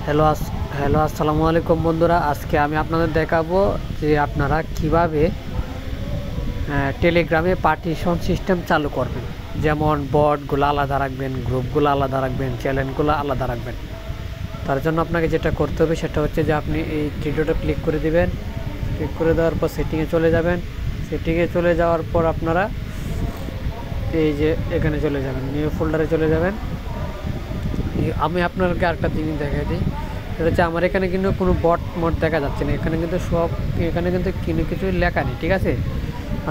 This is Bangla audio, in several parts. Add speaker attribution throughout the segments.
Speaker 1: হ্যালো আসসালামু আলাইকুম বন্ধুরা। আজকে আমি আপনাদের দেখাবো যে আপনারা কিভাবে টেলিগ্রামে পার্টিশন সিস্টেম চালু করবেন। যেমন বটগুলো আলাদা রাখবেন, গ্রুপগুলো আলাদা রাখবেন, চ্যানেলগুলো আলাদা রাখবেন। তার জন্য আপনাকে যেটা করতে হবে সেটা হচ্ছে যে আপনি এই ভিডিওটা ক্লিক করে দিবেন। ক্লিক করে দেওয়ার পর সেটিংয়ে চলে যাবেন। সেটিংয়ে চলে যাওয়ার পর আপনারা এই যে এখানে চলে যাবেন, নিউ ফোল্ডারে চলে যাবেন। আমি আপনাকে আরেকটা জিনিস দেখাই দিই, সেটা হচ্ছে আমার এখানে কিন্তু কোনো বট মট দেখা যাচ্ছে না। এখানে কিন্তু এখানে কিন্তু কিছু লেখা নেই, ঠিক আছে।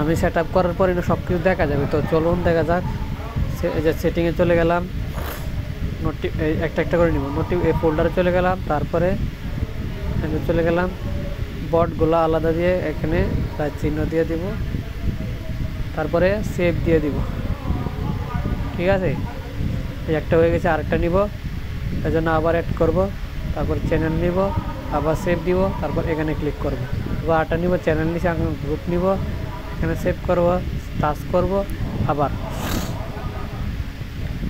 Speaker 1: আমি সেট আপ করার পরে সব কিছু দেখা যাবে। তো চলুন দেখা যাক। যে সেটিংয়ে চলে গেলাম, একটা একটা করে নিব। এই ফোল্ডারে চলে গেলাম, তারপরে এখানে চলে গেলাম, বটগুলো আলাদা দিয়ে এখানে চিহ্ন দিয়ে দিব, তারপরে সেভ দিয়ে দিব, ঠিক আছে। এই একটা হয়ে গেছে, আরেকটা নিব, এই জন্য আবার অ্যাড করব, তারপর চ্যানেল নিব, আবার সেভ দিব, তারপর এখানে ক্লিক করব। আবার আটা নিব, চ্যানেল নিচে এখন গ্রুপ নিব, এখানে সেভ করব, টাচ করব আবার।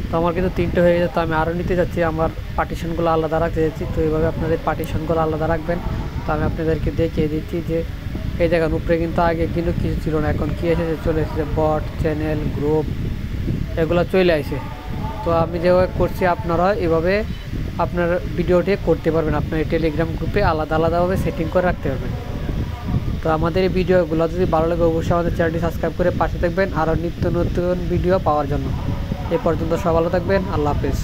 Speaker 1: তো আমার কিন্তু তিনটে হয়ে গেছে। তো আমি আরও নিতে যাচ্ছি, আমার পার্টিশনগুলো আলাদা রাখতে যাচ্ছি। তো এইভাবে আপনাদের পার্টিশনগুলো আলাদা রাখবেন। তো আমি আপনাদেরকে দেখিয়ে দিচ্ছি যে এই দেখেন উপরে কিন্তু আগে কিন্তু কিছু ছিল না, এখন কী এসেছে, চলে এসেছে বট, চ্যানেল, গ্রুপ, এগুলো চলে আসে। তো আমি যেভাবে করছি আপনারা এভাবে আপনার ভিডিওটি করতে পারবেন। আপনার এই টেলিগ্রাম গ্রুপে আলাদা আলাদাভাবে সেটিং করে রাখতে পারবেন। তো আমাদের এই ভিডিওগুলো যদি ভালো লাগে অবশ্যই আমাদের চ্যানেলটি সাবস্ক্রাইব করে পাশে থাকবেন আরও নিত্য নতুন ভিডিও পাওয়ার জন্য। এ পর্যন্ত সব ভালো থাকবেন। আল্লাহ হাফেজ।